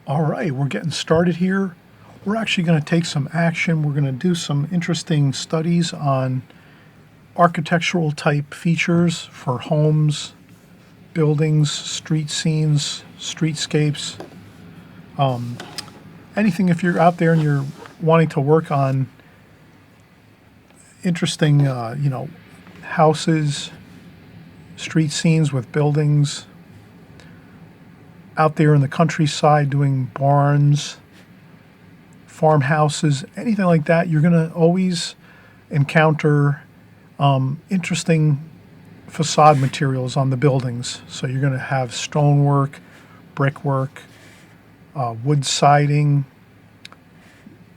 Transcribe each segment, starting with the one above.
All right, we're getting started here. We're actually going to take some action. We're going to do some interesting studies on architectural type features for homes, buildings, street scenes, streetscapes. Anything if you're out there and you're wanting to work on interesting, houses, street scenes with buildings, out there in the countryside doing barns, farmhouses, anything like that, you're going to always encounter interesting facade materials on the buildings. So you're going to have stonework, brickwork, wood siding,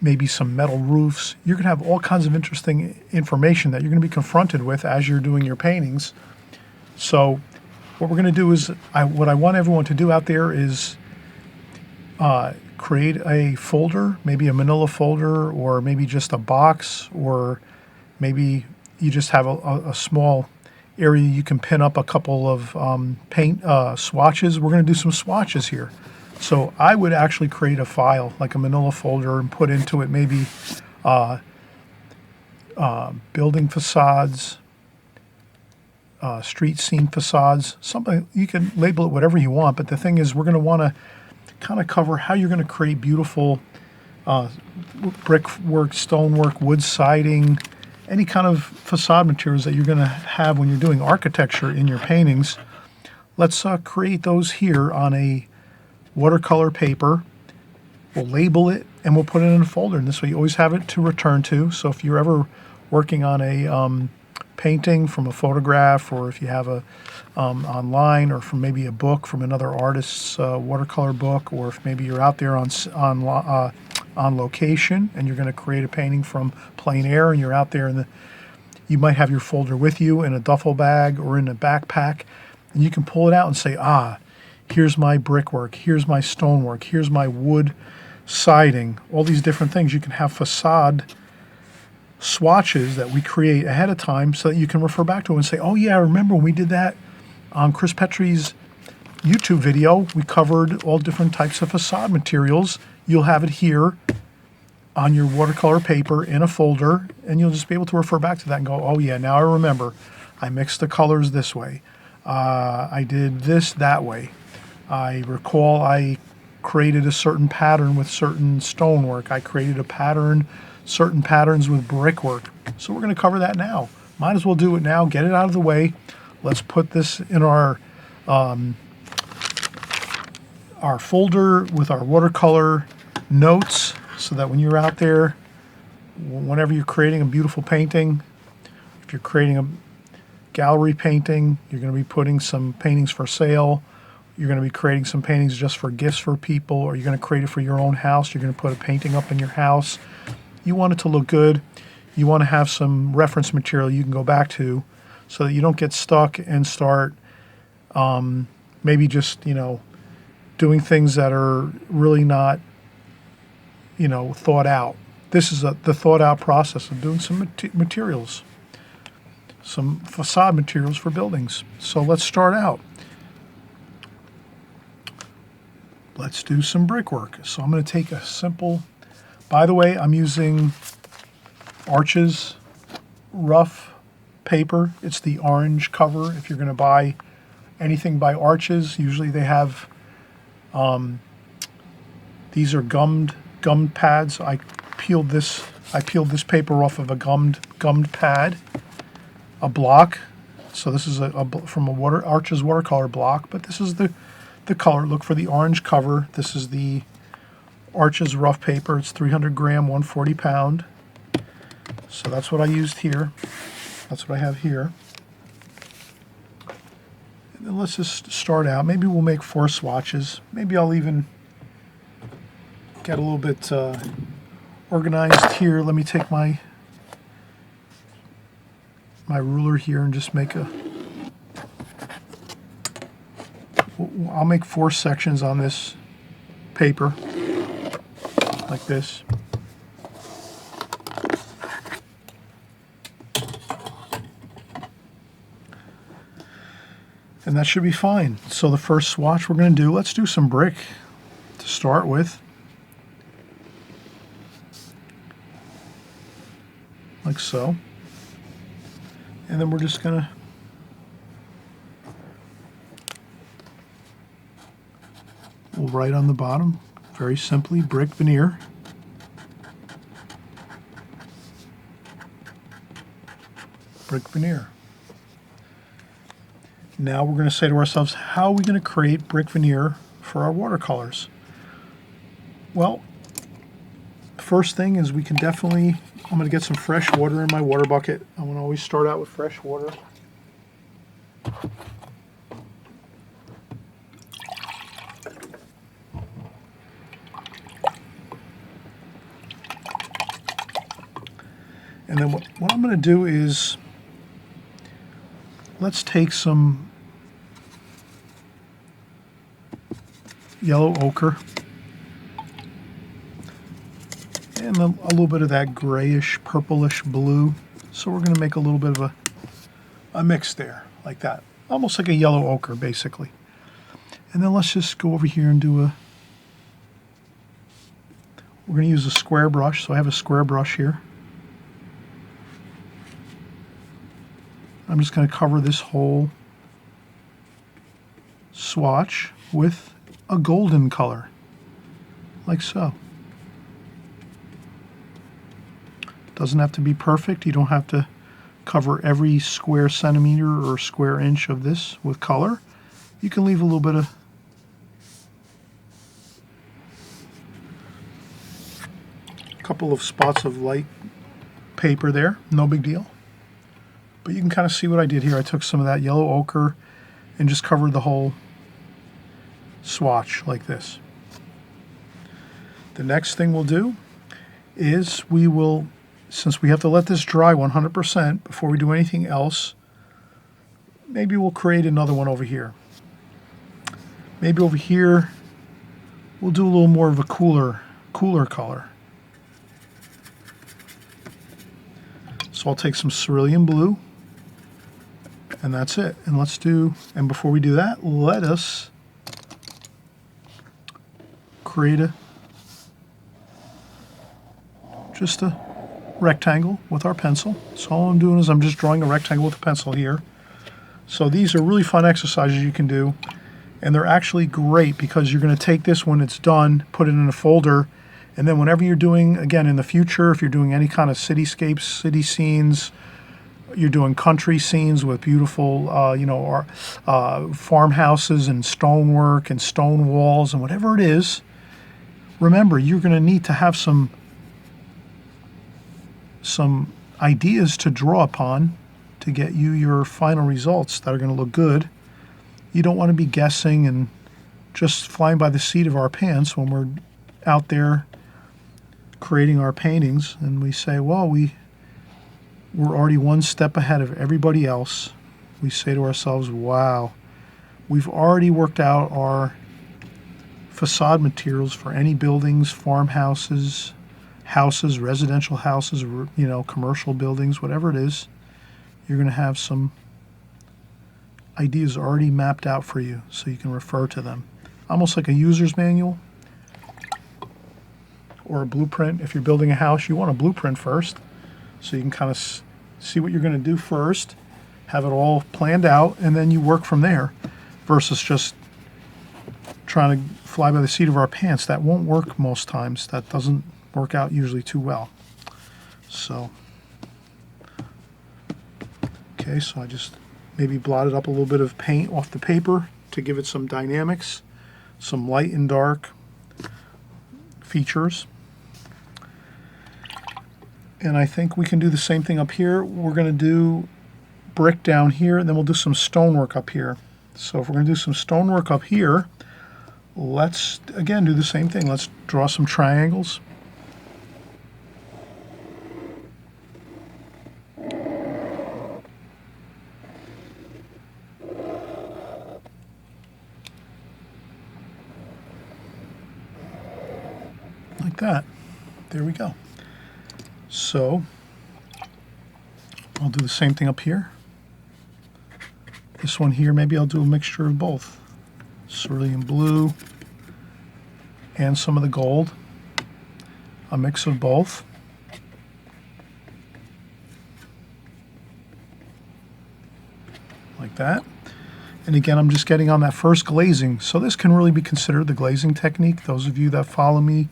maybe some metal roofs. You're going to have all kinds of interesting information that you're going to be confronted with as you're doing your paintings. So what we're going to do is, what I want everyone to do out there is create a folder, maybe a manila folder, or maybe just a box, or maybe you just have a small area you can pin up a couple of paint swatches. We're going to do some swatches here. So I would actually create a file, like a manila folder, and put into it maybe building facades, street scene facades, something. You can label it whatever you want, but the thing is, we're going to want to kind of cover how you're going to create beautiful brickwork, stonework, wood siding, any kind of facade materials that you're going to have when you're doing architecture in your paintings. Let's create those here on a watercolor paper. We'll label it and we'll put it in a folder, and this way you always have it to return to. So if you're ever working on a painting from a photograph, or if you have a online, or from maybe a book from another artist's watercolor book, or if maybe you're out there on location and you're going to create a painting from plein air, and you're out there you might have your folder with you in a duffel bag or in a backpack, and you can pull it out and say, here's my brickwork, here's my stonework, here's my wood siding, all these different things. You can have facade swatches that we create ahead of time so that you can refer back to it and say, oh yeah, I remember when we did that on Chris Petri's YouTube video. We covered all different types of facade materials. You'll have it here on your watercolor paper in a folder, and you'll just be able to refer back to that and go, oh yeah, now I remember. I mixed the colors this way. I did this that way. I recall I created a certain pattern with certain stonework. I created certain patterns with brickwork. So we're going to cover that now. Might as well do it now, get it out of the way. Let's put this in our folder with our watercolor notes, so that when you're out there, whenever you're creating a beautiful painting, if you're creating a gallery painting, you're going to be putting some paintings for sale, you're going to be creating some paintings just for gifts for people, or you're going to create it for your own house, you're going to put a painting up in your house. You want it to look good. You want to have some reference material you can go back to, so that you don't get stuck and start maybe just, doing things that are really not, thought out. This is the thought out process of doing some materials, some facade materials for buildings. So let's start out. Let's do some brickwork. So I'm going to take a simple, by the way, I'm using Arches rough paper. It's the orange cover. If you're going to buy anything by Arches, usually they have, these are gummed pads. I peeled this paper off of a gummed pad, a block. So this is from Arches watercolor block, but this is the color. Look for the orange cover. This is the Arches rough paper. It's 300 gram, 140 pound. So that's what I used here. That's what I have here. And then let's just start out. Maybe we'll make 4 swatches. Maybe I'll even get a little bit organized here. Let me take my ruler here and just make I'll make 4 sections on this paper, like this. And that should be fine. So the first swatch we're going to do, let's do some brick to start with. Like so. And then we're just going to write on the bottom, very simply, brick veneer. Brick veneer. Now we're going to say to ourselves, how are we going to create brick veneer for our watercolors? Well, first thing is we can definitely, I'm going to get some fresh water in my water bucket. I want to always start out with fresh water. And then what I'm going to do is, let's take some yellow ochre and a little bit of that grayish, purplish blue. So we're going to make a little bit of a mix there, like that. Almost like a yellow ochre, basically. And then let's just go over here and do we're going to use a square brush. So I have a square brush here. I'm just going to cover this whole swatch with a golden color, like so. Doesn't have to be perfect. You don't have to cover every square centimeter or square inch of this with color. You can leave a little bit of couple of spots of light paper there, no big deal. But you can kind of see what I did here. I took some of that yellow ochre and just covered the whole swatch like this. The next thing we'll do is we will, since we have to let this dry 100% before we do anything else, maybe we'll create another one over here. Maybe over here we'll do a little more of a cooler color. So I'll take some cerulean blue, and that's it. And let's do, and before we do that, let us create just a rectangle with our pencil. So all I'm doing is I'm just drawing a rectangle with a pencil here. So these are really fun exercises you can do, and they're actually great because you're going to take this when it's done, put it in a folder, and then whenever you're doing, again, in the future, if you're doing any kind of cityscapes, city scenes, you're doing country scenes with beautiful, farmhouses and stonework and stone walls and whatever it is, remember, you're going to need to have some ideas to draw upon to get you your final results that are going to look good. You don't want to be guessing and just flying by the seat of our pants when we're out there creating our paintings and we say, well, we're already one step ahead of everybody else. We say to ourselves, wow, we've already worked out our facade materials for any buildings, farmhouses, houses, residential houses, commercial buildings, whatever it is. You're going to have some ideas already mapped out for you so you can refer to them. Almost like a user's manual or a blueprint. If you're building a house, you want a blueprint first so you can kind of see what you're going to do first, have it all planned out, and then you work from there versus just trying to fly by the seat of our pants. That won't work most times. That doesn't work out usually too well. So, okay, so I just maybe blotted up a little bit of paint off the paper to give it some dynamics, some light and dark features. And I think we can do the same thing up here. We're going to do brick down here, and then we'll do some stonework up here. So if we're going to do some stonework up here, let's, again, do the same thing. Let's draw some triangles. Like that. There we go. So I'll do the same thing up here. This one here, maybe I'll do a mixture of both. Cerulean blue and some of the gold, a mix of both. Like that. And again, I'm just getting on that first glazing. So this can really be considered the glazing technique. Those of you that follow me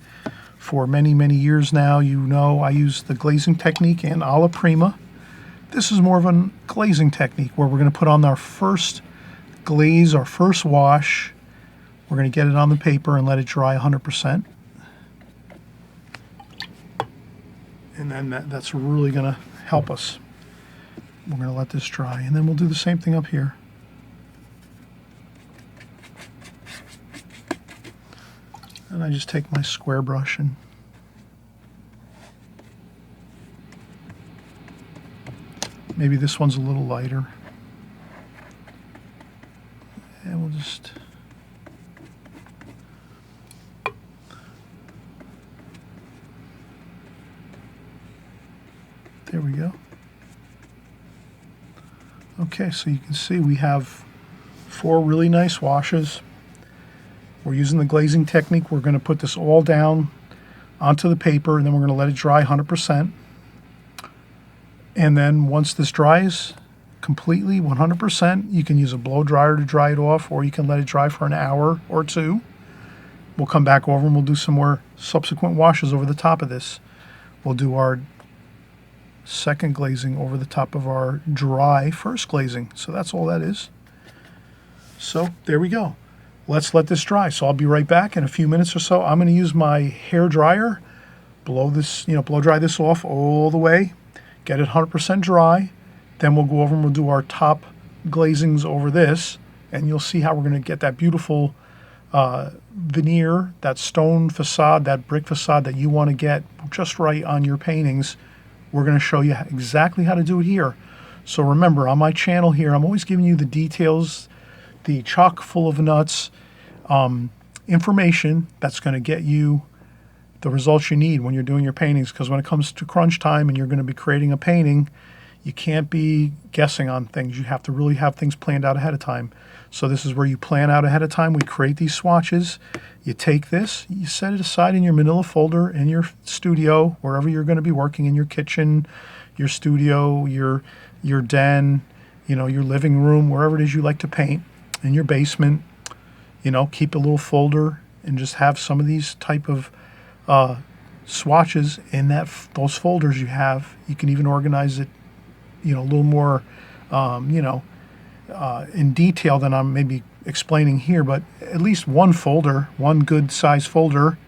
for many, many years now, you know I use the glazing technique and alla prima. This is more of a glazing technique where we're going to put on our first glaze, our first wash. We're going to get it on the paper and let it dry 100%. And then that's really going to help us. We're going to let this dry, and then we'll do the same thing up here. And I just take my square brush and maybe this one's a little lighter. And we'll just there we go. Okay, so you can see we have 4 really nice washes. We're using the glazing technique. We're going to put this all down onto the paper, and then we're going to let it dry 100%. And then once this dries completely 100%, you can use a blow dryer to dry it off, or you can let it dry for an hour or 2. We'll come back over and we'll do some more subsequent washes over the top of this. We'll do our second glazing over the top of our dry first glazing. So that's all that is. So there we go. Let's let this dry. So I'll be right back in a few minutes or so. I'm going to use my hair dryer, blow dry this off all the way, get it 100% dry. Then we'll go over and we'll do our top glazings over this, and you'll see how we're going to get that beautiful veneer, that stone facade, that brick facade that you want to get just right on your paintings. We're going to show you exactly how to do it here. So remember, on my channel here, I'm always giving you the details, the chock full of nuts, information that's going to get you the results you need when you're doing your paintings. Because when it comes to crunch time and you're going to be creating a painting, you can't be guessing on things. You have to really have things planned out ahead of time. So this is where you plan out ahead of time. We create these swatches. You take this, you set it aside in your manila folder in your studio, wherever you're going to be working, in your kitchen, your studio, your den, your living room, wherever it is you like to paint, in your basement. Keep a little folder and just have some of these type of swatches in those folders you have. You can even organize it, a little more, in detail than I'm maybe explaining here, but at least one folder, one good size folder,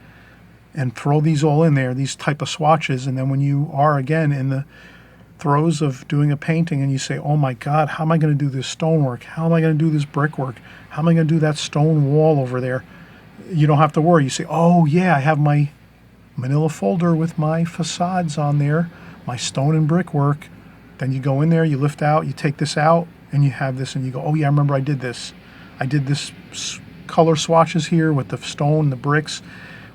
and throw these all in there, these type of swatches. And then when you are again in the throes of doing a painting and you say, oh my God, how am I going to do this stonework? How am I going to do this brickwork? How am I going to do that stone wall over there? You don't have to worry. You say, oh yeah, I have my manila folder with my facades on there, my stone and brickwork. Then you go in there, you lift out, you take this out, and you have this, and you go, oh yeah, I remember I did this. I did this color swatches here with the stone, the bricks,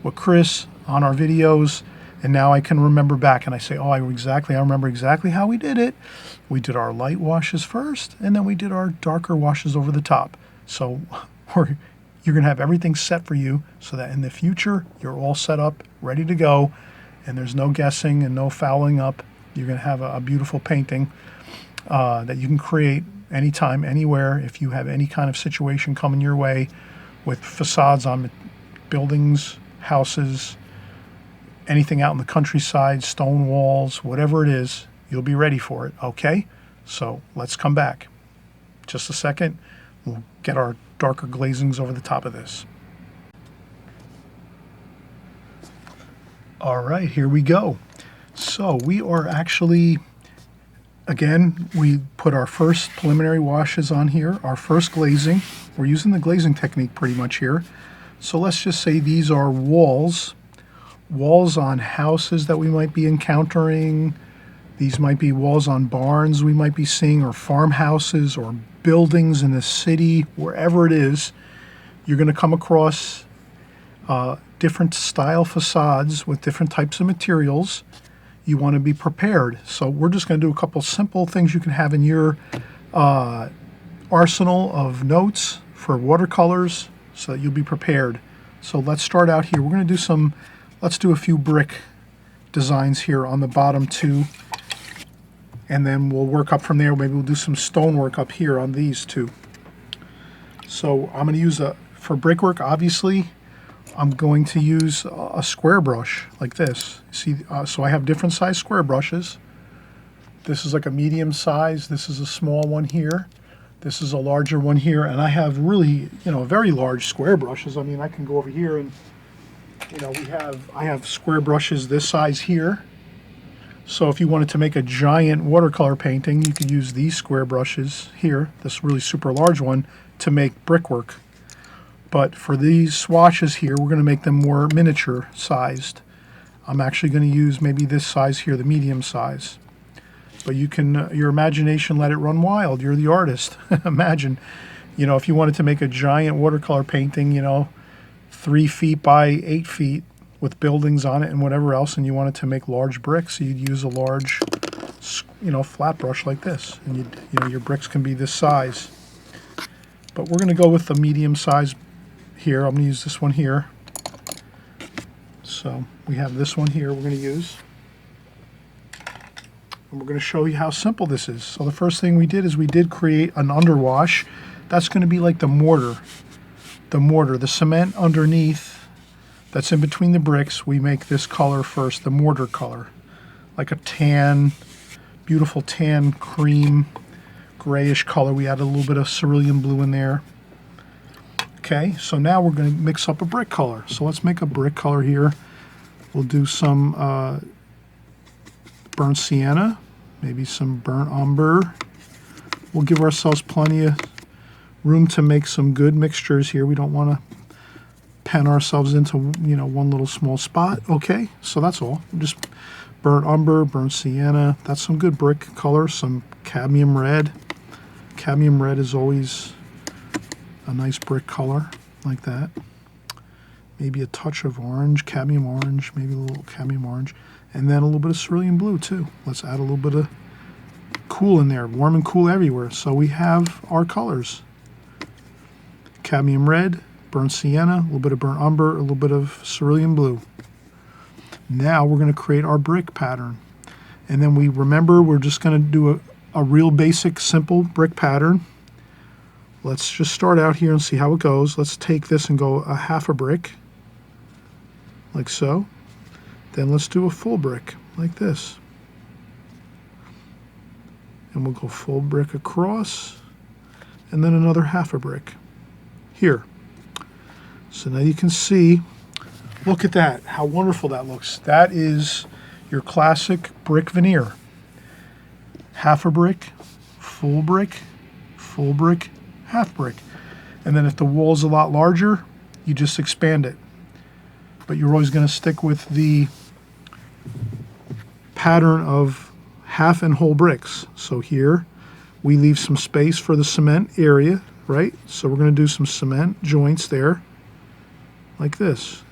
with Chris on our videos, and now I can remember back, and I say, oh, I remember exactly how we did it. We did our light washes first, and then we did our darker washes over the top. So you're going to have everything set for you so that in the future, you're all set up, ready to go, and there's no guessing and no fouling up. You're going to have a beautiful painting that you can create anytime, anywhere, if you have any kind of situation coming your way with facades on buildings, houses, anything out in the countryside, stone walls, whatever it is, you'll be ready for it, okay? So let's come back. Just a second, we'll get our darker glazings over the top of this. All right, here we go. So we are actually, again, we put our first preliminary washes on here, our first glazing. We're using the glazing technique pretty much here. So let's just say these are walls on houses that we might be encountering. These might be walls on barns we might be seeing, or farmhouses, or buildings in the city, wherever it is. You're going to come across different style facades with different types of materials. You want to be prepared. So we're just going to do a couple simple things you can have in your arsenal of notes for watercolors so that you'll be prepared. So let's start out here. We're going to do some, let's do a few brick designs here on the bottom two, and then we'll work up from there. Maybe we'll do some stonework up here on these two. So I'm going to use for brickwork, obviously, I'm going to use a square brush like this. See, so I have different size square brushes. This is like a medium size. This is a small one here. This is a larger one here, and I have really, very large square brushes. I mean, I can go over here and, I have square brushes this size here. So if you wanted to make a giant watercolor painting, you could use these square brushes here, this really super large one, to make brickwork. But for these swatches here, we're going to make them more miniature sized. I'm actually going to use maybe this size here, the medium size. But you can, your imagination, let it run wild. You're the artist. Imagine, if you wanted to make a giant watercolor painting, 3 feet by 8 feet with buildings on it and whatever else, and you wanted to make large bricks, you'd use a large, flat brush like this. And your bricks can be this size. But we're going to go with the medium size here. I'm going to use this one here. So we have this one here we're going to use. And we're going to show you how simple this is. So the first thing we did is we did create an underwash. That's going to be like the mortar. The cement underneath that's in between the bricks, we make this color first, the mortar color. Like a tan, beautiful tan cream, grayish color. We add a little bit of cerulean blue in there. Okay, so now we're going to mix up a brick color. So let's make a brick color here. We'll do some burnt sienna, maybe some burnt umber. We'll give ourselves plenty of room to make some good mixtures here. We don't want to pen ourselves into, one little small spot. Okay, so that's all. Just burnt umber, burnt sienna. That's some good brick color, some cadmium red. Cadmium red is always a nice brick color, like that. Maybe a touch of orange, cadmium orange, maybe a little cadmium orange. And then a little bit of cerulean blue too. Let's add a little bit of cool in there, warm and cool everywhere. So we have our colors. Cadmium red, burnt sienna, a little bit of burnt umber, a little bit of cerulean blue. Now we're going to create our brick pattern. And then we're just going to do a real basic, simple brick pattern. Let's just start out here and see how it goes. Let's take this and go a half a brick, like so. Then let's do a full brick, like this. And we'll go full brick across, and then another half a brick here. So now you can see, look at that, how wonderful that looks. That is your classic brick veneer. Half a brick, full brick, half brick. And then if the wall's a lot larger, you just expand it. But you're always going to stick with the pattern of half and whole bricks. So here we leave some space for the cement area, right? So we're going to do some cement joints there, like this.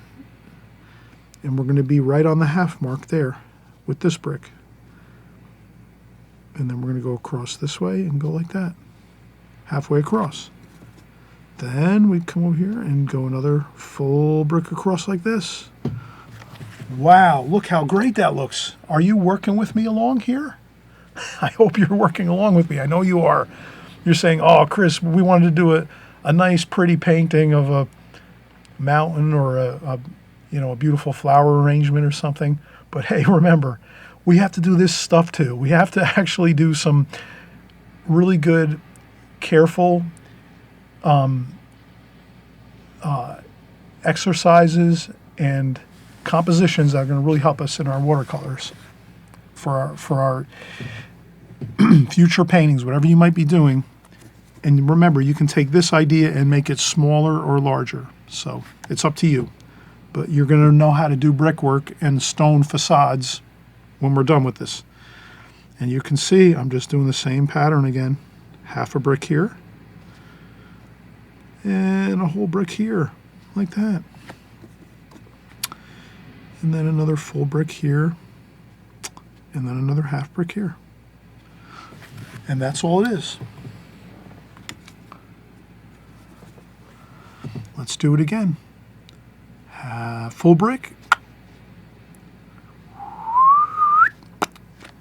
And we're going to be right on the half mark there with this brick. And then we're going to go across this way and go like that, halfway across. Then we come over here and go another full brick across like this. Wow, look how great that looks. Are you working with me along here? I hope you're working along with me. I know you are. You're saying, oh, Chris, we wanted to do a nice, pretty painting of a mountain or a beautiful flower arrangement or something. But hey, remember, we have to do this stuff too. We have to actually do some really good, careful exercises and compositions that are going to really help us in our watercolors for our future paintings, whatever you might be doing. And remember, you can take this idea and make it smaller or larger. So it's up to you. But you're going to know how to do brickwork and stone facades when we're done with this. And you can see I'm just doing the same pattern again. Half a brick here. And a whole brick here, like that. And then another full brick here. And then another half brick here. And that's all it is. Let's do it again. Full brick.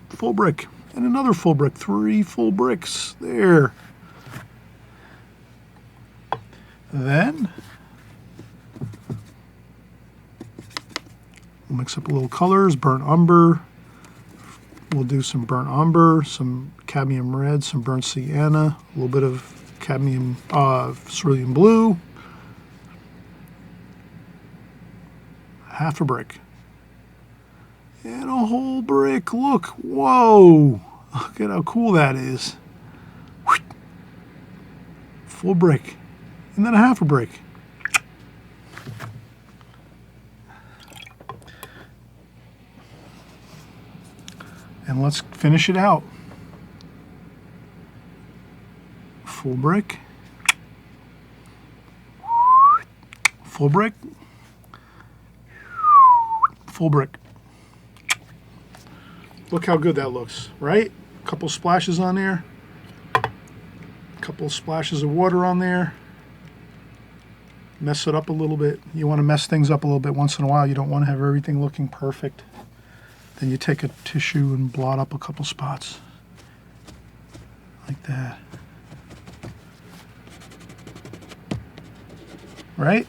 Full brick. And another full brick. 3 full bricks. There. Then we'll mix up a little colors. Burnt umber. We'll do some burnt umber, some cadmium red, some burnt sienna, a little bit of cadmium cerulean blue. Half a brick. And a whole brick. Look. Whoa. Look at how cool that is. Full brick. And then a half a brick. And let's finish it out. Full brick. Full brick. Full brick. Look how good that looks, right? A couple splashes on there. A couple splashes of water on there. Mess it up a little bit. You want to mess things up a little bit once in a while. You don't want to have everything looking perfect. Then you take a tissue and blot up a couple spots. Like that. Right?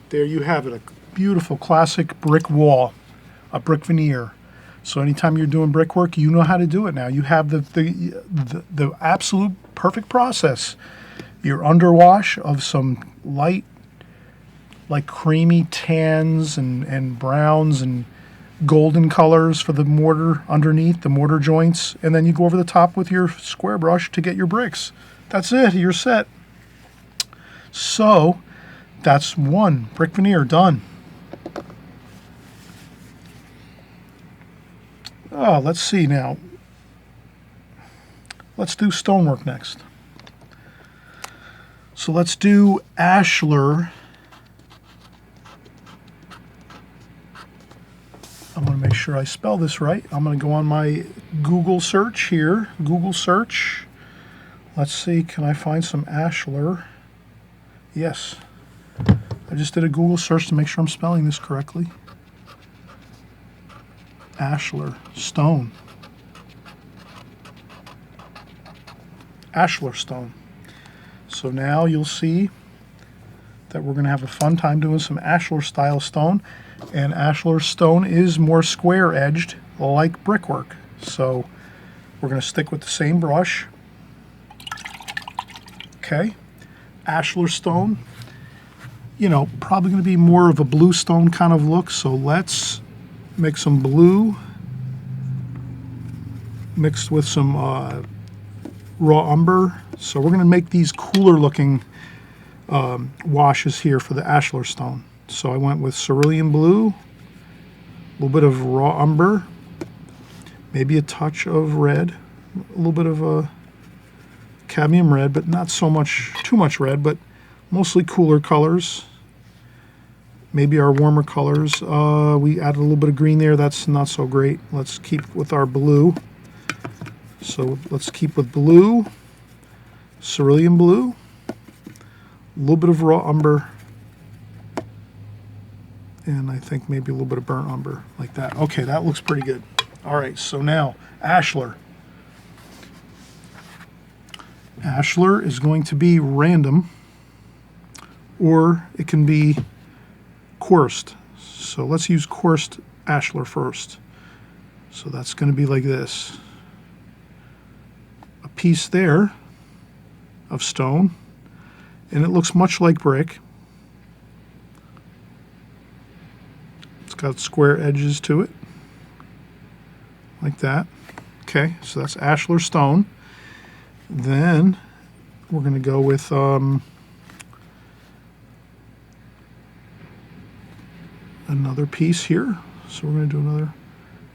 There you have it, a beautiful classic brick wall, a brick veneer. So anytime you're doing brickwork, you know how to do it now. You have the absolute perfect process. Your underwash of some light, like creamy tans and browns and golden colors for the mortar underneath, the mortar joints, and then you go over the top with your square brush to get your bricks. That's it, you're set. So that's one brick veneer done. Oh, let's see now. Let's do stonework next. So let's do ashler. I'm going to make sure I spell this right. I'm going to go on my Google search here. Google search. Let's see, can I find some ashler? Yes. I just did a Google search to make sure I'm spelling this correctly. Ashler stone. Ashler stone. So now you'll see that we're going to have a fun time doing some ashler style stone. And ashler stone is more square edged, like brickwork. So we're going to stick with the same brush. Okay. Ashler stone, you know, probably going to be more of a blue stone kind of look. So let's make some blue mixed with some raw umber. So we're going to make these cooler looking washes here for the ashler stone. So I went with cerulean blue, a little bit of raw umber, maybe a touch of red, a little bit of cadmium red, but not so much, too much red, but mostly cooler colors. Maybe our warmer colors. We added a little bit of green there. That's not so great. Let's keep with our blue. So let's keep with blue, cerulean blue, a little bit of raw umber, and I think maybe a little bit of burnt umber, like that. Okay, that looks pretty good. All right, so now ashler. Ashler is going to be random, or it can be coursed. So let's use coursed ashler first. So that's going to be like this. A piece there of stone, and it looks much like brick. It's got square edges to it, like that. Okay, so that's ashler stone. Then we're going to go with another piece here. So we're going to do another,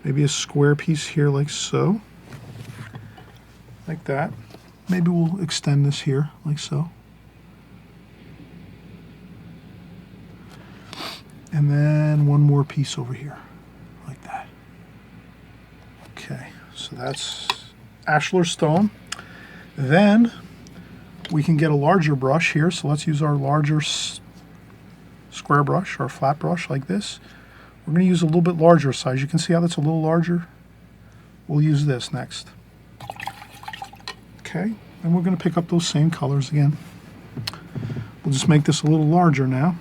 maybe a square piece here like so. Like that. Maybe we'll extend this here like so. And then one more piece over here like that. Okay, so that's ashler stone. Then we can get a larger brush here. So let's use our larger square brush or flat brush like this. We're going to use a little bit larger size. You can see how that's a little larger. We'll use this next. Okay, and we're going to pick up those same colors again. We'll just make this a little larger now.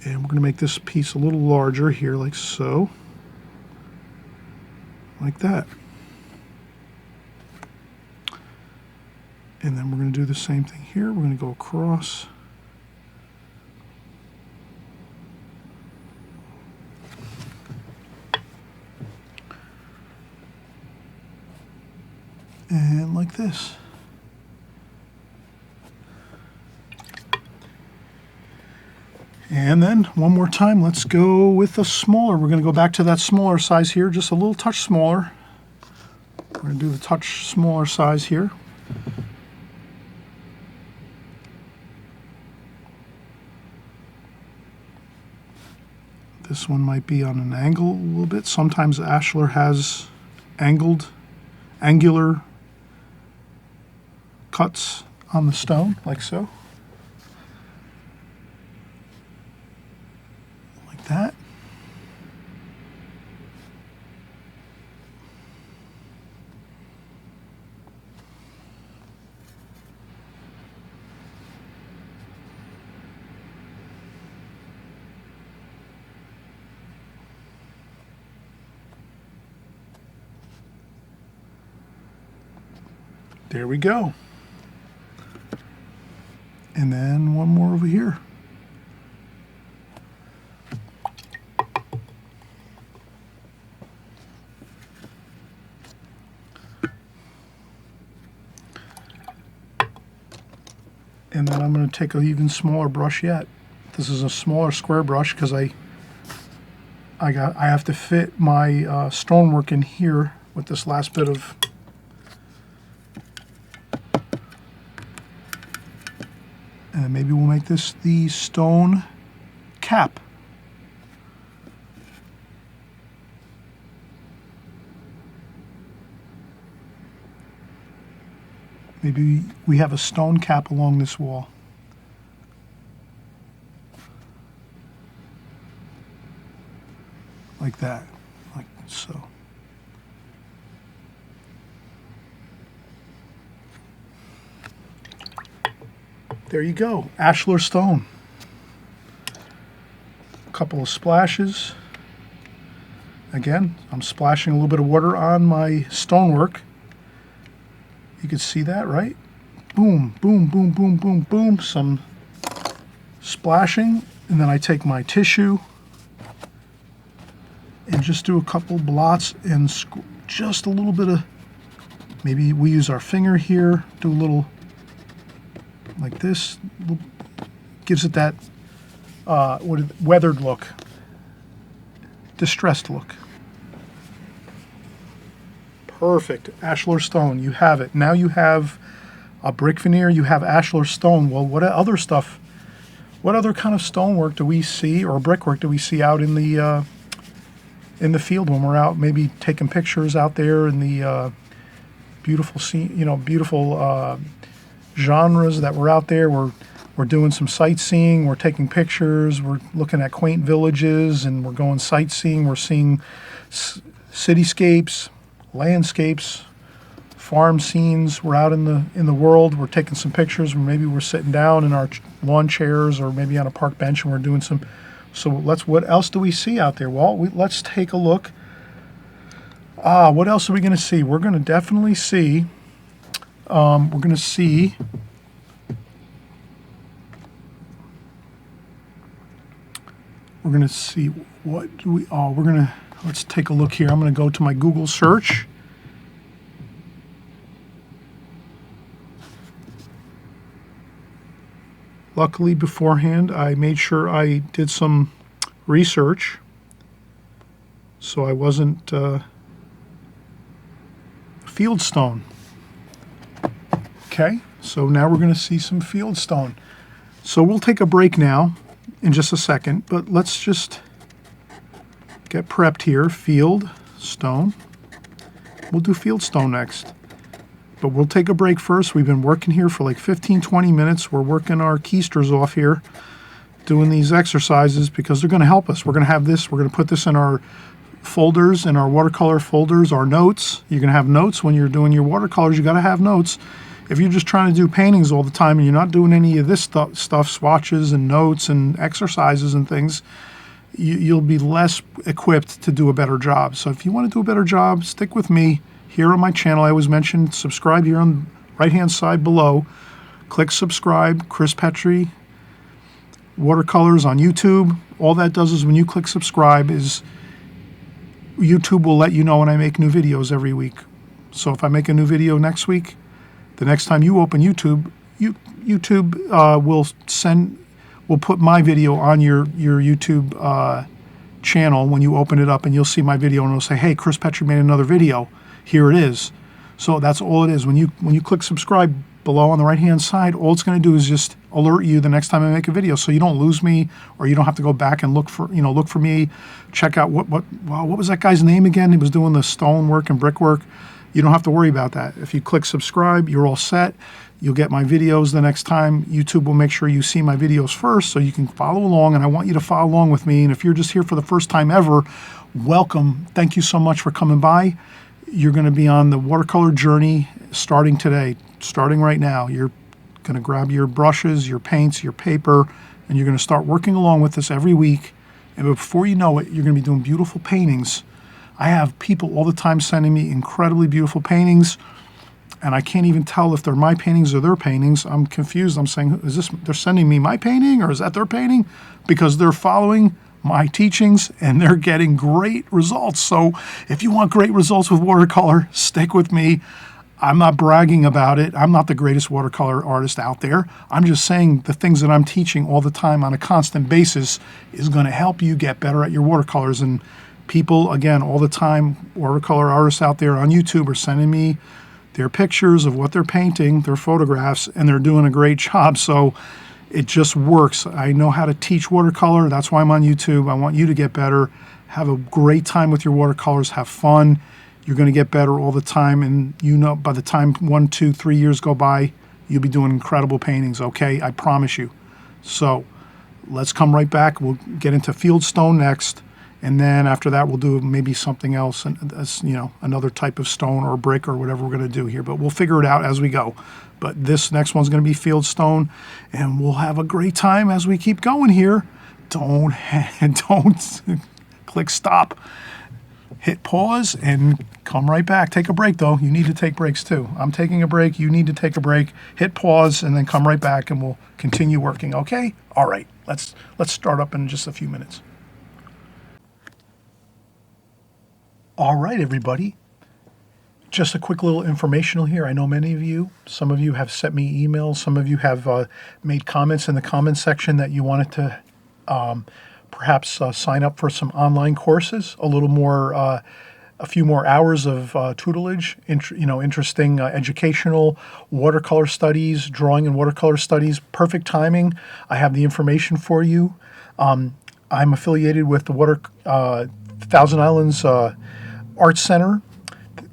And we're going to make this piece a little larger here, like so. Like that. And then we're going to do the same thing here. We're going to go across. And like this. And then one more time, let's go with a smaller. We're going to go back to that smaller size here, just a little touch smaller. We're going to do the touch smaller size here. This one might be on an angle a little bit. Sometimes ashler has angular cuts on the stone, like so. Like that. There we go. And then one more over here. And then I'm going to take an even smaller brush yet. This is a smaller square brush because I have to fit my stonework in here with this last bit of and maybe we'll make this the stone cap. Maybe we have a stone cap along this wall. Like that, like so. There you go, ashler stone. A couple of splashes. Again, I'm splashing a little bit of water on my stonework. You can see that, right? Boom, boom, boom, boom, boom, boom. Some splashing, and then I take my tissue and just do a couple blots and just a little bit of, maybe we use our finger here, do a little like this, gives it that weathered look, distressed look. Perfect, ashler stone, you have it. Now you have a brick veneer, you have ashler stone. Well, what other stuff, what other kind of stonework do we see, or brickwork do we see out in the field when we're out maybe taking pictures out there in the beautiful scene, you know, beautiful genres that we're out there. We're doing some sightseeing, we're taking pictures, we're looking at quaint villages, and we're going sightseeing. We're seeing cityscapes, landscapes, farm scenes. We're out in the world, we're taking some pictures, or maybe we're sitting down in our lawn chairs or maybe on a park bench and we're doing some. So what else do we see out there? Well, let's take a look. What else are we going to see? We're going to definitely see what do we, let's take a look here. I'm going to go to my Google search. Luckily beforehand I made sure I did some research so I wasn't Fieldstone. Okay, so now we're going to see some Fieldstone. So we'll take a break now in just a second, but let's just get prepped here. Fieldstone. we'll do Fieldstone next. But we'll take a break first. We've been working here for like 15, 20 minutes. We're working our keisters off here, doing these exercises because they're going to help us. We're going to have this, we're going to put this in our folders, in our watercolor folders, our notes. You're going to have notes when you're doing your watercolors. You got to have notes. If you're just trying to do paintings all the time and you're not doing any of this stuff, swatches and notes and exercises and things, you'll be less equipped to do a better job. So if you want to do a better job, stick with me here on my channel. I always mention subscribe here on the right-hand side below. Click subscribe, Chris Petri, Watercolors on YouTube. All that does is when you click subscribe is YouTube will let you know when I make new videos every week. So if I make a new video next week, the next time you open YouTube, YouTube will put my video on your YouTube channel when you open it up, and you'll see my video and it'll say, hey, Chris Petri made another video. Here it is. So that's all it is. When you click subscribe below on the right hand side, all it's going to do is just alert you the next time I make a video, so you don't lose me, or you don't have to go back and look for me, check out what was that guy's name again? He was doing the stone work and brickwork. You don't have to worry about that. If you click subscribe, you're all set. You'll get my videos the next time. YouTube will make sure you see my videos first so you can follow along, and I want you to follow along with me. And if you're just here for the first time ever, welcome. Thank you so much for coming by. You're going to be on the watercolor journey starting today, starting right now. You're going to grab your brushes, your paints, your paper, and you're going to start working along with this every week. And before you know it, you're going to be doing beautiful paintings. I have people all the time sending me incredibly beautiful paintings, and I can't even tell if they're my paintings or their paintings. I'm confused. I'm saying, they're sending me my painting or is that their painting? Because they're following my teachings and they're getting great results. So if you want great results with watercolor, stick with me. I'm not bragging about it. I'm not the greatest watercolor artist out there. I'm just saying the things that I'm teaching all the time on a constant basis is going to help you get better at your watercolors. And people, again, all the time, watercolor artists out there on YouTube are sending me their pictures of what they're painting, their photographs, and they're doing a great job. So it just works. I know how to teach watercolor. That's why I'm on YouTube. I want you to get better. Have a great time with your watercolors. Have fun. You're going to get better all the time. And you know, by the time 1, 2, 3 years go by, you'll be doing incredible paintings, okay? I promise you. So let's come right back. We'll get into Fieldstone next. And then after that, we'll do maybe something else, another type of stone or brick or whatever we're going to do here. But we'll figure it out as we go. But this next one's going to be Fieldstone, and we'll have a great time as we keep going here. Don't click stop. Hit pause and come right back. Take a break, though. You need to take breaks, too. I'm taking a break. You need to take a break. Hit pause and then come right back, and we'll continue working, okay? All right. Let's start up in just a few minutes. All right, everybody. Just a quick little informational here. I know many of you, some of you have sent me emails. Some of you have made comments in the comment section that you wanted to perhaps sign up for some online courses, a few more hours of tutelage, interesting educational watercolor studies, drawing and watercolor studies. Perfect timing. I have the information for you. I'm affiliated with the Thousand Islands Art Center.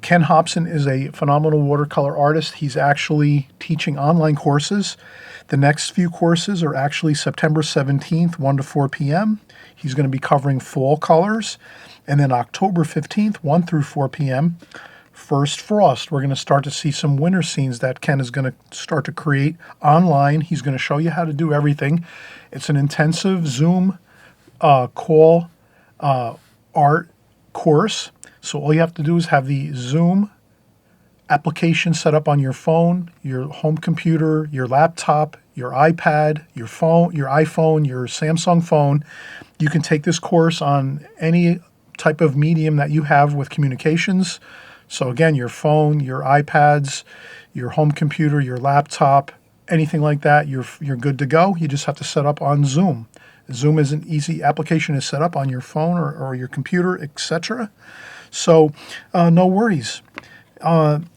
Ken Hobson is a phenomenal watercolor artist. He's actually teaching online courses. The next few courses are actually September 17th, 1 to 4 p.m. He's going to be covering fall colors. And then October 15th, 1 through 4 p.m., First Frost. We're going to start to see some winter scenes that Ken is going to start to create online. He's going to show you how to do everything. It's an intensive Zoom call art course. So all you have to do is have the Zoom application set up on your phone, your home computer, your laptop, your iPad, your phone, your iPhone, your Samsung phone. You can take this course on any type of medium that you have with communications. So again, your phone, your iPads, your home computer, your laptop, anything like that, you're good to go. You just have to set up on Zoom. Zoom is an easy application to set up on your phone or your computer, etc. So no worries.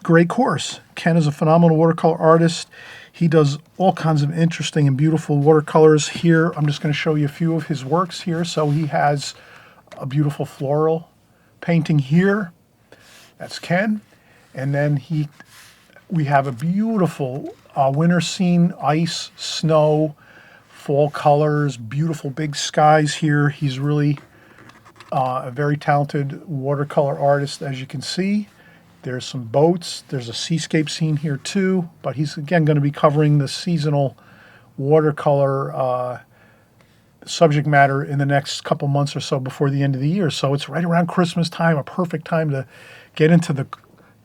Great course. Ken is a phenomenal watercolor artist. He does all kinds of interesting and beautiful watercolors. Here, I'm just going to show you a few of his works here. So he has a beautiful floral painting here. That's Ken. And then we have a beautiful winter scene, ice, snow, fall colors, beautiful big skies here. He's really a very talented watercolor artist, as you can see. There's some boats. There's a seascape scene here too, but he's again going to be covering the seasonal watercolor subject matter in the next couple months or so before the end of the year. So it's right around Christmas time, a perfect time to get into the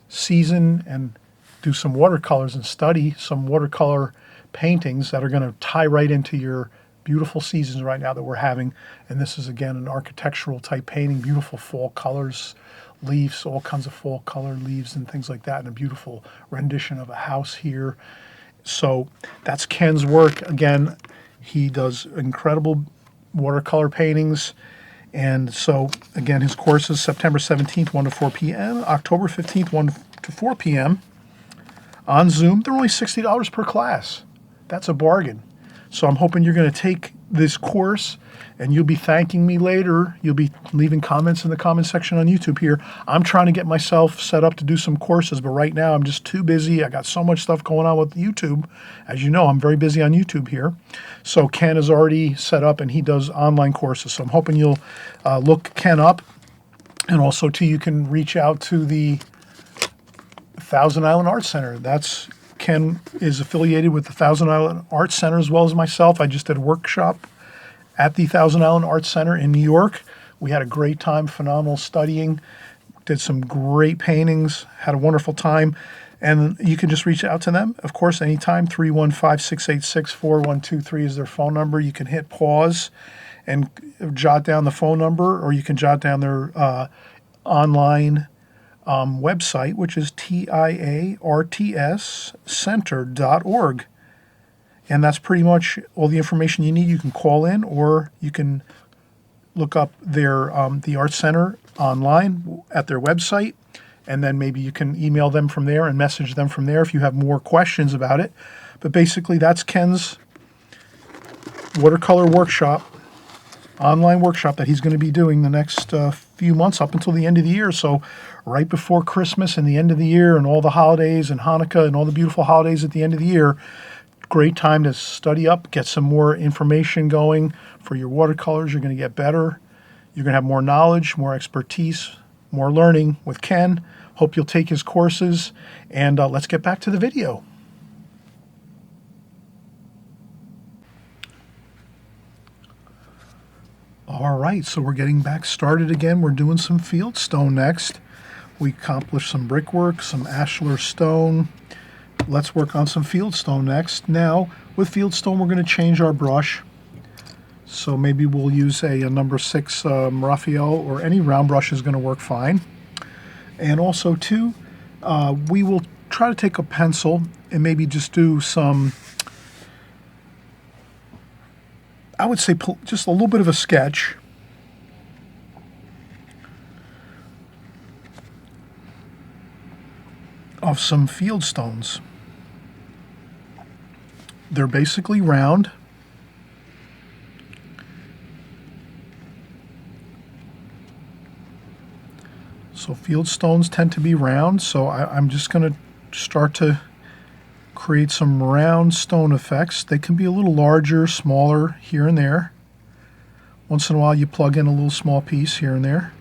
season and do some watercolors and study some watercolor paintings that are going to tie right into your beautiful seasons right now that we're having. And this is again an architectural type painting, beautiful fall colors, leaves, all kinds of fall color leaves and things like that, and a beautiful rendition of a house here. So that's Ken's work. Again, he does incredible watercolor paintings. And so again, his course is September 17th, 1 to 4 p.m., October 15th, 1 to 4 p.m. on Zoom. They're only $60 per class. That's a bargain. So I'm hoping you're going to take this course and you'll be thanking me later. You'll be leaving comments in the comment section on YouTube here. I'm trying to get myself set up to do some courses, but right now I'm just too busy. I got so much stuff going on with YouTube. As you know, I'm very busy on YouTube here. So Ken is already set up and he does online courses. So I'm hoping you'll look Ken up. And also too, you can reach out to the Thousand Island Art Center. Ken is affiliated with the Thousand Island Art Center as well as myself. I just did a workshop at the Thousand Island Art Center in New York. We had a great time, phenomenal studying, did some great paintings, had a wonderful time. And you can just reach out to them, of course, anytime. 315-686-4123 is their phone number. You can hit pause and jot down the phone number, or you can jot down their online website, which is tiartscenter.org. And that's pretty much all the information you need. You can call in, or you can look up their the Art Center online at their website, and then maybe you can email them from there and message them from there if you have more questions about it. But basically, that's Ken's watercolor workshop, online workshop that he's going to be doing the next few months up until the end of the year. So right before Christmas and the end of the year and all the holidays and Hanukkah and all the beautiful holidays at the end of the year, great time to study up, get some more information going for your watercolors. You're going to get better. You're going to have more knowledge, more expertise, more learning with Ken. Hope you'll take his courses, and let's get back to the video. All right, so we're getting back started again. We're doing some Fieldstone next. We accomplished some brickwork, some ashler stone. Let's work on some Fieldstone next. Now, with Fieldstone, we're going to change our brush. So maybe we'll use a number 6 Raphael, or any round brush is going to work fine. And also, too, we will try to take a pencil and maybe just do some, I would say just a little bit of a sketch. Of some Fieldstones. They're basically round. So Fieldstones tend to be round, so I'm just going to start to create some round stone effects. They can be a little larger, smaller here and there. Once in a while you plug in a little small piece here and there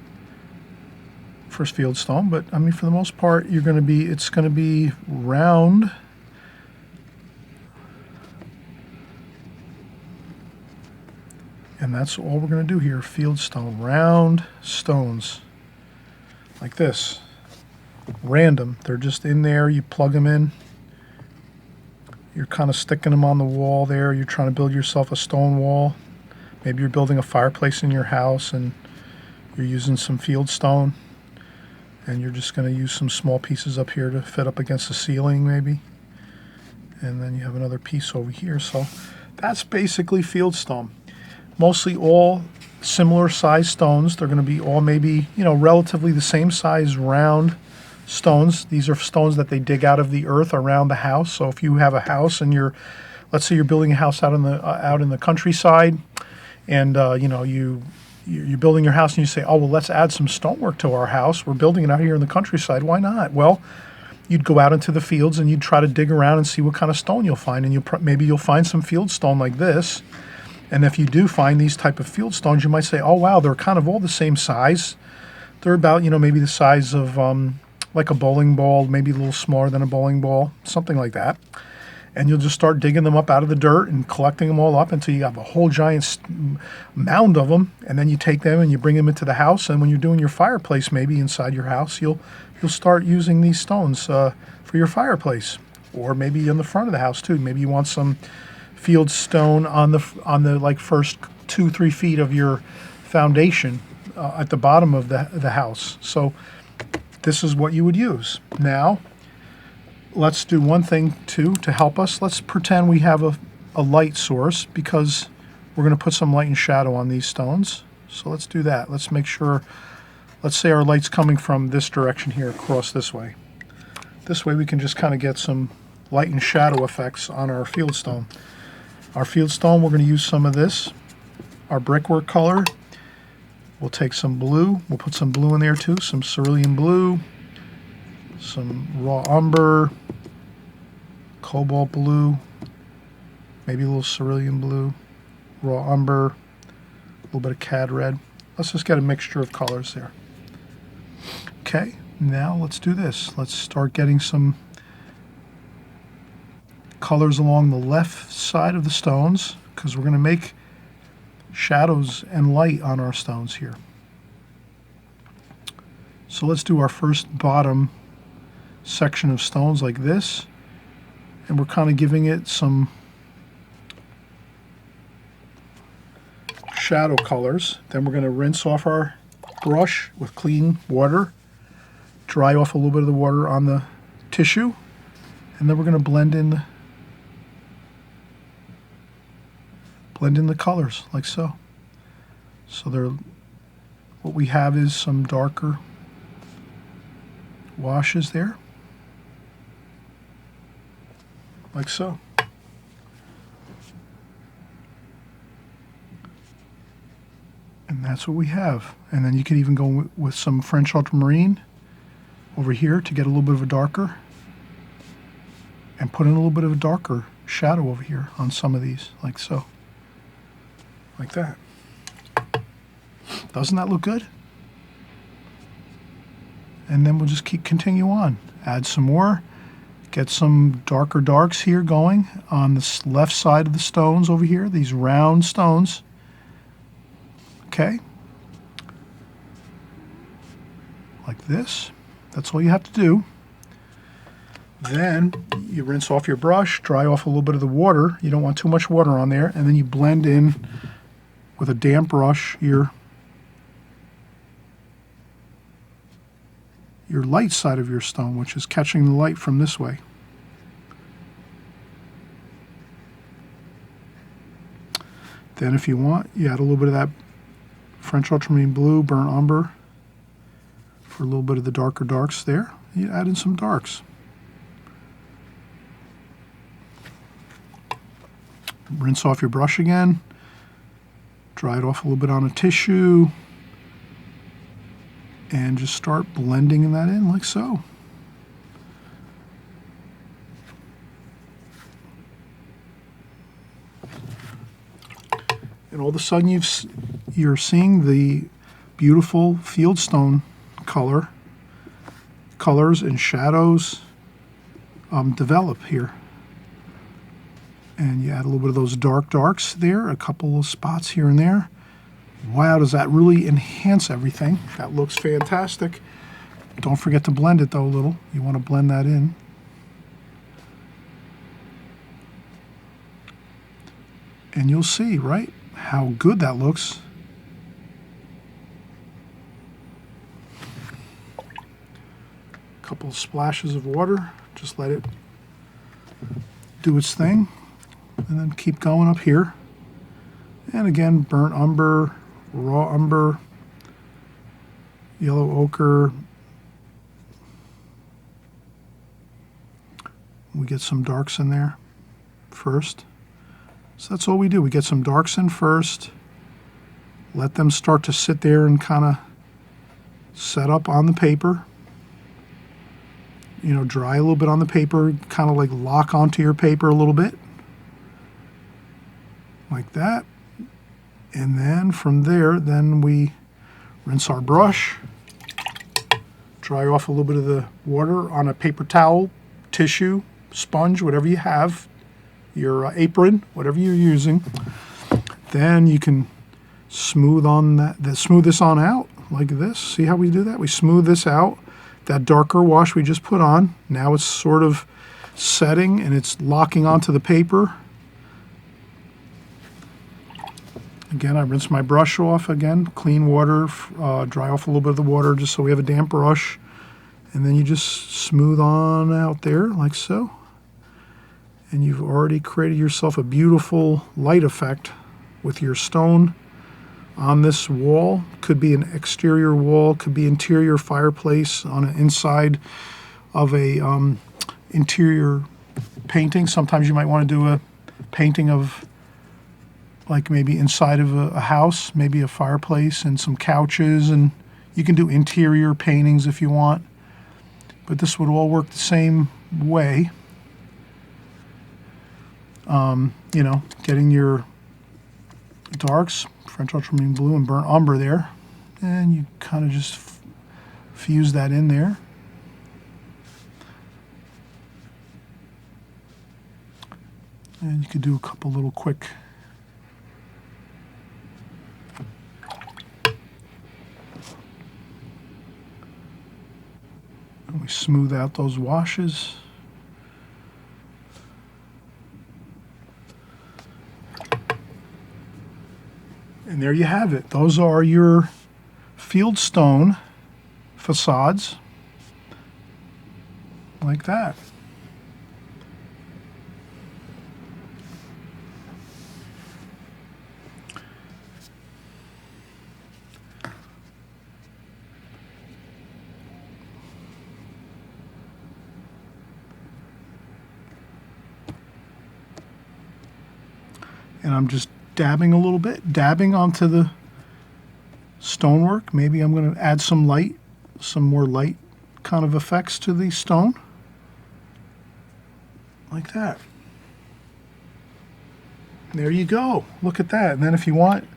for Fieldstone, but I mean, for the most part, it's going to be round. And that's all we're going to do here, Fieldstone, round stones, like this, random. They're just in there, you plug them in. You're kind of sticking them on the wall there. You're trying to build yourself a stone wall. Maybe you're building a fireplace in your house and you're using some Fieldstone. And you're just going to use some small pieces up here to fit up against the ceiling maybe. And then you have another piece over here. So that's basically Fieldstone. Mostly all similar size stones. They're going to be all maybe, relatively the same size round stones. These are stones that they dig out of the earth around the house. So if you have a house and let's say you're building a house out in the countryside, and you're building your house and you say, oh, well, let's add some stonework to our house. We're building it out here in the countryside. Why not? Well, you'd go out into the fields and you'd try to dig around and see what kind of stone you'll find. And maybe you'll find some fieldstone like this. And if you do find these type of fieldstones, you might say, oh wow, they're kind of all the same size. They're about, maybe the size of like a bowling ball, maybe a little smaller than a bowling ball, something like that. And you'll just start digging them up out of the dirt and collecting them all up until you have a whole giant mound of them. And then you take them and you bring them into the house. And when you're doing your fireplace, maybe inside your house, you'll start using these stones for your fireplace, or maybe in the front of the house too. Maybe you want some fieldstone on the like first 2-3 feet of your foundation at the bottom of the house. So this is what you would use. Now, let's do one thing too to help us. Let's pretend we have a light source, because we're going to put some light and shadow on these stones. So let's do that. Let's make sure, let's say our light's coming from this direction here, across this way. This way we can just kind of get some light and shadow effects on our fieldstone. Our fieldstone, we're going to use some of this, our brickwork color. We'll take some blue. We'll put some blue in there too, some cerulean blue, some raw umber, cobalt blue, maybe a little cerulean blue, raw umber, a little bit of cad red. Let's just get a mixture of colors there. Okay, now let's do this. Let's start getting some colors along the left side of the stones, because we're going to make shadows and light on our stones here. So let's do our first bottom section of stones like this, and we're kind of giving it some shadow colors. Then we're going to rinse off our brush with clean water, dry off a little bit of the water on the tissue, and then we're going to blend in the colors like so. So what we have is some darker washes there, like so. And that's what we have. And then you could even go with some French ultramarine over here to get a little bit of a darker, and put in a little bit of a darker shadow over here on some of these, like so. Like that. Doesn't that look good? And then we'll just continue on. Add some more. Get some darker darks here going on the left side of the stones over here, these round stones. Okay. Like this. That's all you have to do. Then you rinse off your brush, dry off a little bit of the water. You don't want too much water on there. And then you blend in with a damp brush your light side of your stone, which is catching the light from this way. Then if you want, you add a little bit of that French ultramarine blue, burnt umber, for a little bit of the darker darks there. You add in some darks. Rinse off your brush again. Dry it off a little bit on a tissue, and just start blending that in like so. And all of a sudden you're seeing the beautiful fieldstone colors and shadows develop here. And you add a little bit of those darks there, a couple of spots here and there. Wow, does that really enhance everything. That looks fantastic. Don't forget to blend it though a little. You want to blend that in. And you'll see, right, how good that looks. A couple of splashes of water, just let it do its thing. And then keep going up here. And again, burnt umber, raw umber, yellow ochre. We get some darks in there first. So that's all we do. We get some darks in first, let them start to sit there and kind of set up on the paper. dry a little bit on the paper, kind of like lock onto your paper a little bit, like that. And then from there, then we rinse our brush, dry off a little bit of the water on a paper towel, tissue, sponge, whatever you have, your apron, whatever you're using. Then you can smooth this on out like this. See how we do that? We smooth this out. That darker wash we just put on, now it's sort of setting and it's locking onto the paper. Again, I rinse my brush off again, clean water, dry off a little bit of the water just so we have a damp brush. And then you just smooth on out there like so. And you've already created yourself a beautiful light effect with your stone on this wall. Could be an exterior wall, could be interior fireplace on an inside of a interior painting. Sometimes you might want to do a painting of like maybe inside of a house, maybe a fireplace and some couches, and you can do interior paintings if you want. But this would all work the same way. Getting your darks, French ultramarine blue and burnt umber there, and you kind of just fuse that in there. And you could do a couple little quick and we smooth out those washes. And there you have it. Those are your Fieldstone facades, like that. And I'm just dabbing a little bit, dabbing onto the stonework. Maybe I'm going to add some light, some more light kind of effects to the stone, like that. There you go. Look at that. And then if you want,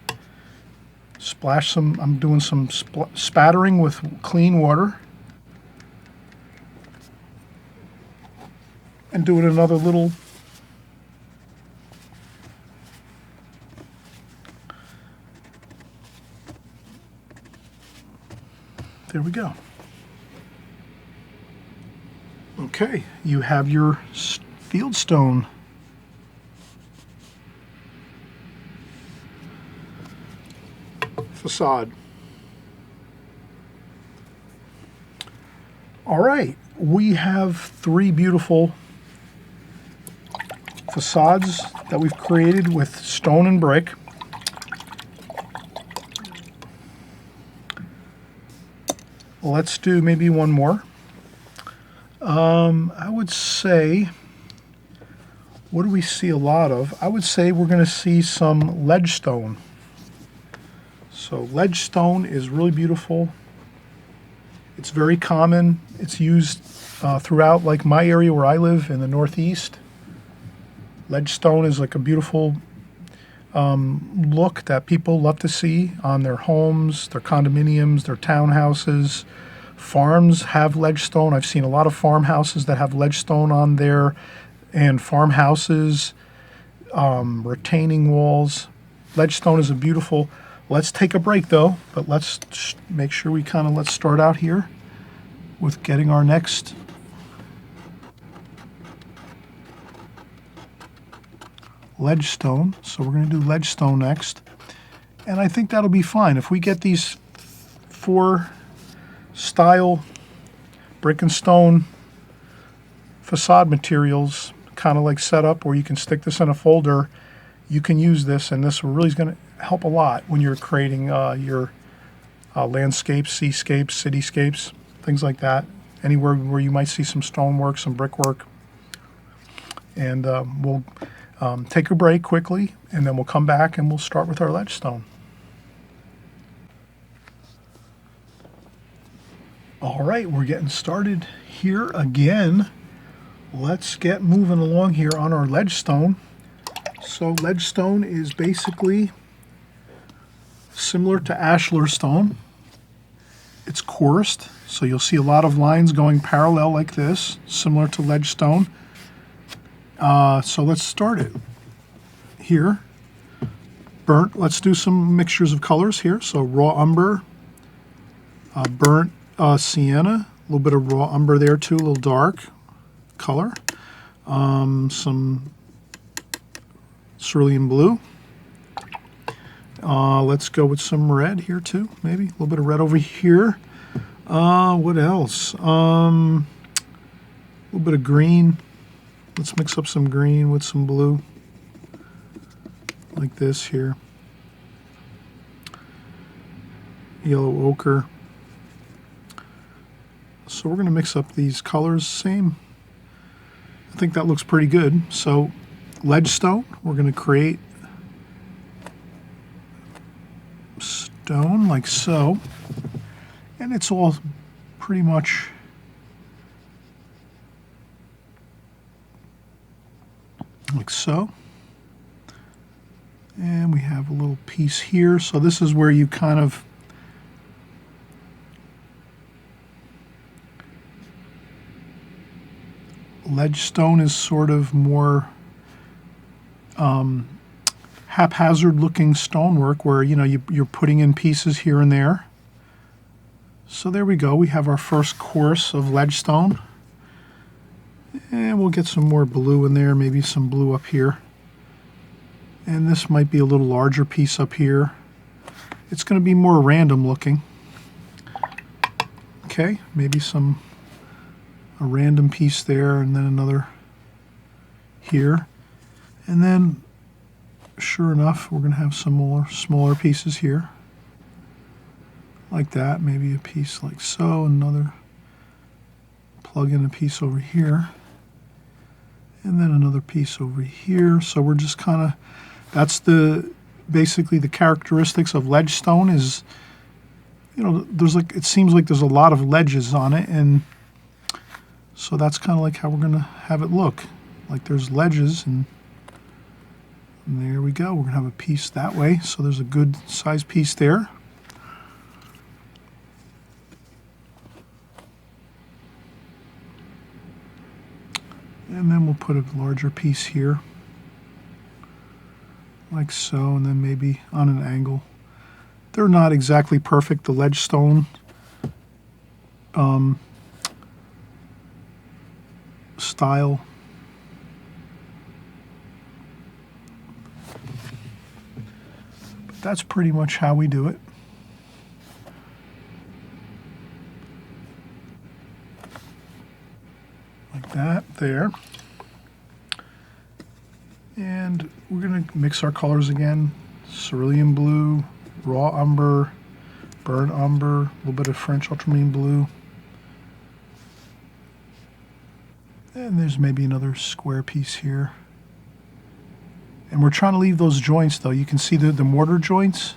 splash some, I'm doing some spattering with clean water. And doing another little there we go. Okay, you have your Fieldstone facade. All right, we have 3 beautiful facades that we've created with stone and brick. Let's do maybe one more. I would say, what do we see a lot of? I would say we're going to see some ledgestone. So ledgestone is really beautiful. It's very common. It's used throughout, like my area where I live in the Northeast. Ledgestone is like a beautiful look that people love to see on their homes, their condominiums, their townhouses. Farms have ledgestone. I've seen a lot of farmhouses that have ledgestone on there, and farmhouses, retaining walls. Ledgestone is a beautiful. Let's take a break though, but let's make sure we let's start out here with getting our next ledgestone. So we're going to do ledgestone next, and I think that'll be fine if we get these 4 style brick and stone facade materials kind of like set up where you can stick this in a folder. You can use this, and this really is going to help a lot when you're creating your landscapes, seascapes, cityscapes, things like that. Anywhere where you might see some stonework, some brickwork. And we'll take a break quickly, and then we'll come back and we'll start with our ledgestone. All right, we're getting started here again. Let's get moving along here on our Ledgestone. So Ledgestone is basically similar to ashler stone. It's coursed, so you'll see a lot of lines going parallel like this, similar to Ledgestone. So let's start it here. Burnt, let's do some mixtures of colors here. So raw umber, burnt sienna, a little bit of raw umber there too, a little dark color. Some cerulean blue. Let's go with some red here too, maybe. A little bit of red over here. What else? A little bit of green. Let's mix up some green with some blue. Like this here. Yellow ochre. So we're going to mix up these colors, same. I think that looks pretty good. So Ledgestone, we're going to create stone like so. And it's all pretty much like so. And we have a little piece here. So this is where you kind of Ledgestone is sort of more haphazard looking stonework where, you know, you're putting in pieces here and there. So there we go. We have our first course of Ledgestone. And we'll get some more blue in there, maybe some blue up here. And this might be a little larger piece up here. It's going to be more random looking. Okay, maybe a random piece there and then another here. And then, sure enough, we're going to have some more smaller pieces here. Like that, maybe a piece like so, another, plug in a piece over here. And then another piece over here. So we're just kind of, that's basically the characteristics of Ledgestone is, you know, it seems like there's a lot of ledges on it, and so that's kind of like how we're going to have it look. Like there's ledges, and there we go. We're going to have a piece that way, so there's a good size piece there. And then we'll put a larger piece here. Like so, and then maybe on an angle. They're not exactly perfect, the Ledgestone style. But that's pretty much how we do it. Like that, there. And we're going to mix our colors again. Cerulean blue, raw umber, burnt umber, a little bit of French ultramarine blue. And there's maybe another square piece here. And we're trying to leave those joints though. You can see the mortar joints.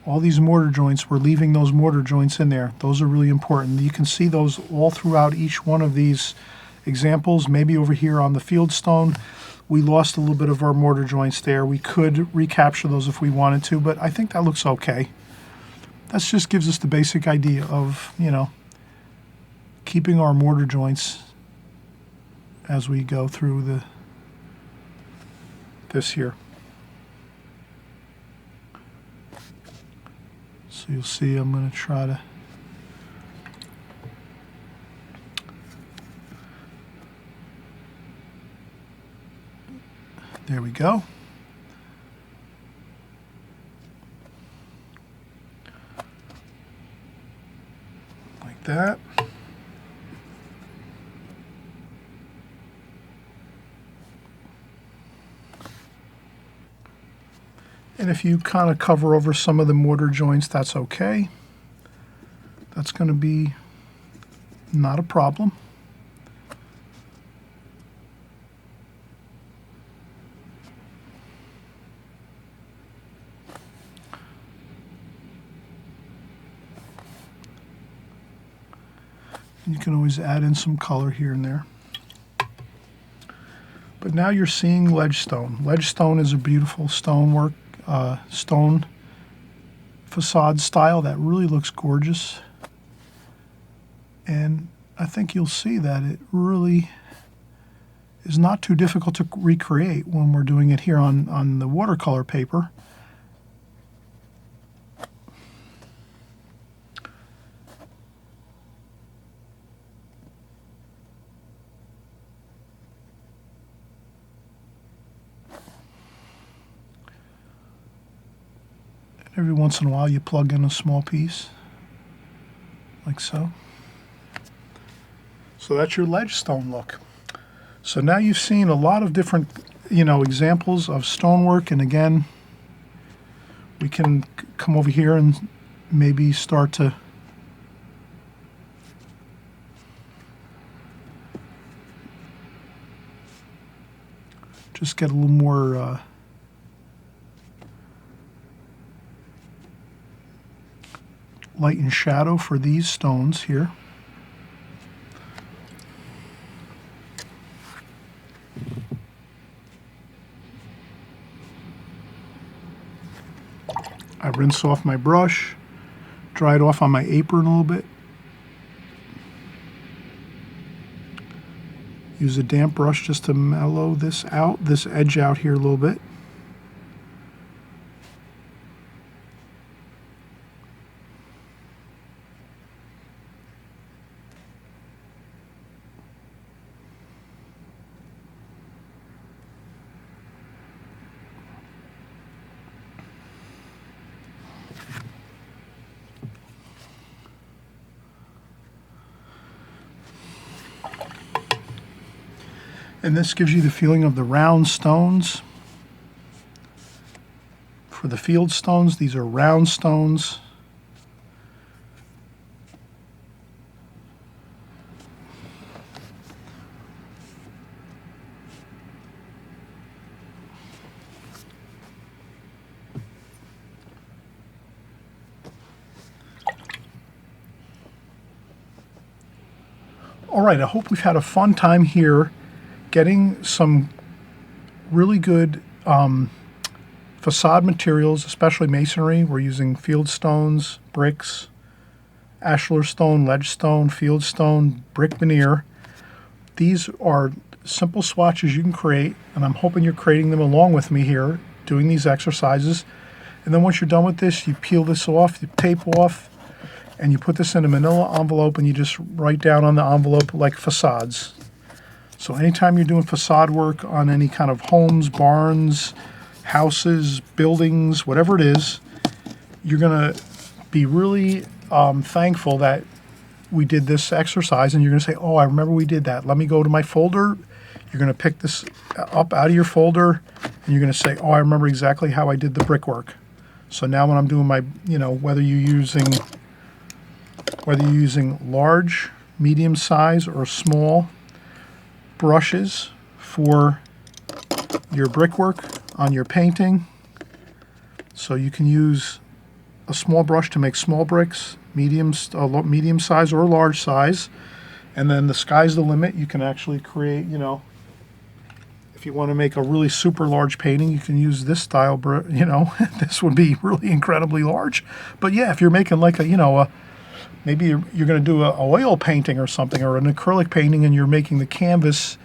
All these mortar joints, we're leaving those mortar joints in there. Those are really important. You can see those all throughout each one of these examples. Maybe over here on the Fieldstone, we lost a little bit of our mortar joints there. We could recapture those if we wanted to, but I think that looks okay. That just gives us the basic idea of, you know, keeping our mortar joints as we go through this here. So you'll see I'm going to try to there we go. Like that. And if you kind of cover over some of the mortar joints, that's okay. That's going to be not a problem. You can always add in some color here and there. But now you're seeing Ledgestone. Ledgestone is a beautiful stonework, stone facade style that really looks gorgeous. And I think you'll see that it really is not too difficult to recreate when we're doing it here on the watercolor paper. Every once in a while you plug in a small piece, like so. So that's your Ledgestone look. So now you've seen a lot of different, examples of stonework, and again, we can come over here and maybe start to just get a little more light and shadow for these stones here. I rinse off my brush, dry it off on my apron a little bit. Use a damp brush just to mellow this edge out here a little bit. And this gives you the feeling of the round stones. For the Fieldstones, these are round stones. All right, I hope we've had a fun time here getting some really good facade materials, especially masonry. We're using Fieldstones, bricks, ashler stone, ledgestone, Fieldstone, brick veneer. These are simple swatches you can create, and I'm hoping you're creating them along with me here, doing these exercises. And then once you're done with this, you peel this off, you tape off, and you put this in a manila envelope, and you just write down on the envelope like facades. So anytime you're doing facade work on any kind of homes, barns, houses, buildings, whatever it is, you're going to be really thankful that we did this exercise, and you're going to say, oh, I remember we did that. Let me go to my folder. You're going to pick this up out of your folder, and you're going to say, oh, I remember exactly how I did the brickwork. So now when I'm doing my, whether you're using large, medium size, or small brushes for your brickwork on your painting. So you can use a small brush to make small bricks, medium size or large size, and then the sky's the limit. You can actually create, if you want to make a really super large painting, you can use this style, this would be really incredibly large. But yeah, if you're making like maybe you're going to do an oil painting or something, or an acrylic painting, and you're making the canvas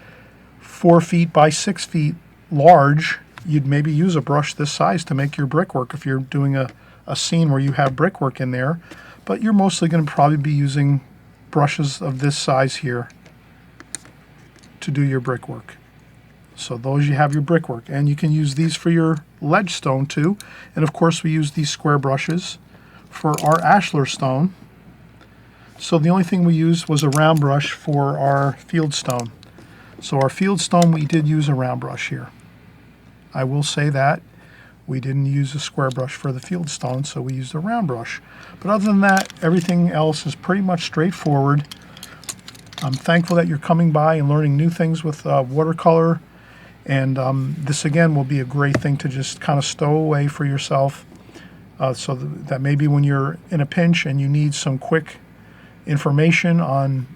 4 feet by 6 feet large, you'd maybe use a brush this size to make your brickwork if you're doing a scene where you have brickwork in there. But you're mostly going to probably be using brushes of this size here to do your brickwork. So those you have your brickwork, and you can use these for your Ledgestone too. And of course we use these square brushes for our ashler stone. So the only thing we used was a round brush for our Fieldstone. So our Fieldstone, we did use a round brush here. I will say that we didn't use a square brush for the Fieldstone, so we used a round brush. But other than that, everything else is pretty much straightforward. I'm thankful that you're coming by and learning new things with watercolor. And this again will be a great thing to just kind of stow away for yourself, so that maybe when you're in a pinch and you need some quick information on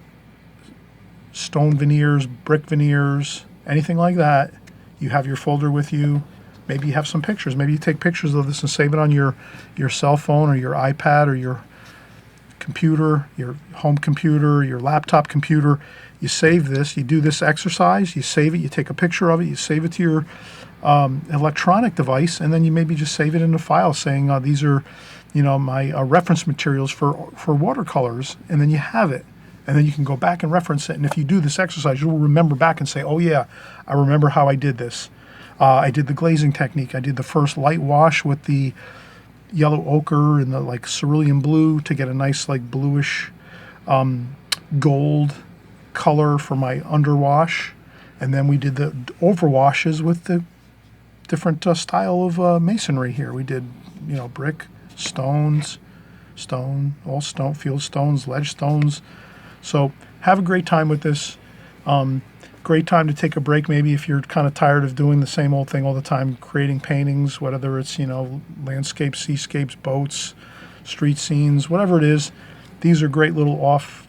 stone veneers, brick veneers, anything like that, you have your folder with you. Maybe you have some pictures. Maybe you take pictures of this and save it on your cell phone or your iPad or your computer, your home computer, your laptop computer. You save this, you do this exercise, you save it, you take a picture of it, you save it to your electronic device, and then you maybe just save it in a file saying these are, my reference materials for watercolors, and then you have it. And then you can go back and reference it. And if you do this exercise, you'll remember back and say, oh yeah, I remember how I did this. I did the glazing technique. I did the first light wash with the yellow ochre and the like cerulean blue to get a nice like bluish gold color for my underwash. And then we did the overwashes with the different style of masonry here. We did, brick, stones, all stone, fieldstones, ledgestones. So have a great time with this. Great time to take a break maybe if you're kind of tired of doing the same old thing all the time, creating paintings, whether it's, landscapes, seascapes, boats, street scenes, whatever it is. These are great little off,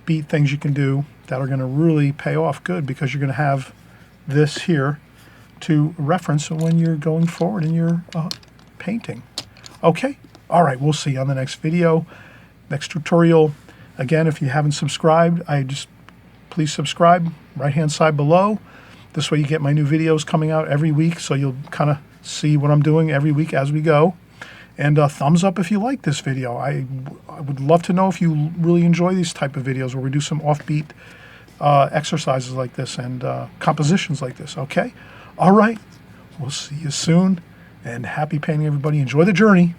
beat things you can do that are going to really pay off good, because you're going to have this here to reference when you're going forward in your painting. Okay? All right, we'll see you on the next video, next tutorial. Again, if you haven't subscribed, please subscribe, right-hand side below. This way you get my new videos coming out every week, so you'll kind of see what I'm doing every week as we go. And thumbs up if you like this video. I would love to know if you really enjoy these type of videos where we do some offbeat exercises like this and compositions like this, okay? All right, we'll see you soon, and happy painting, everybody. Enjoy the journey.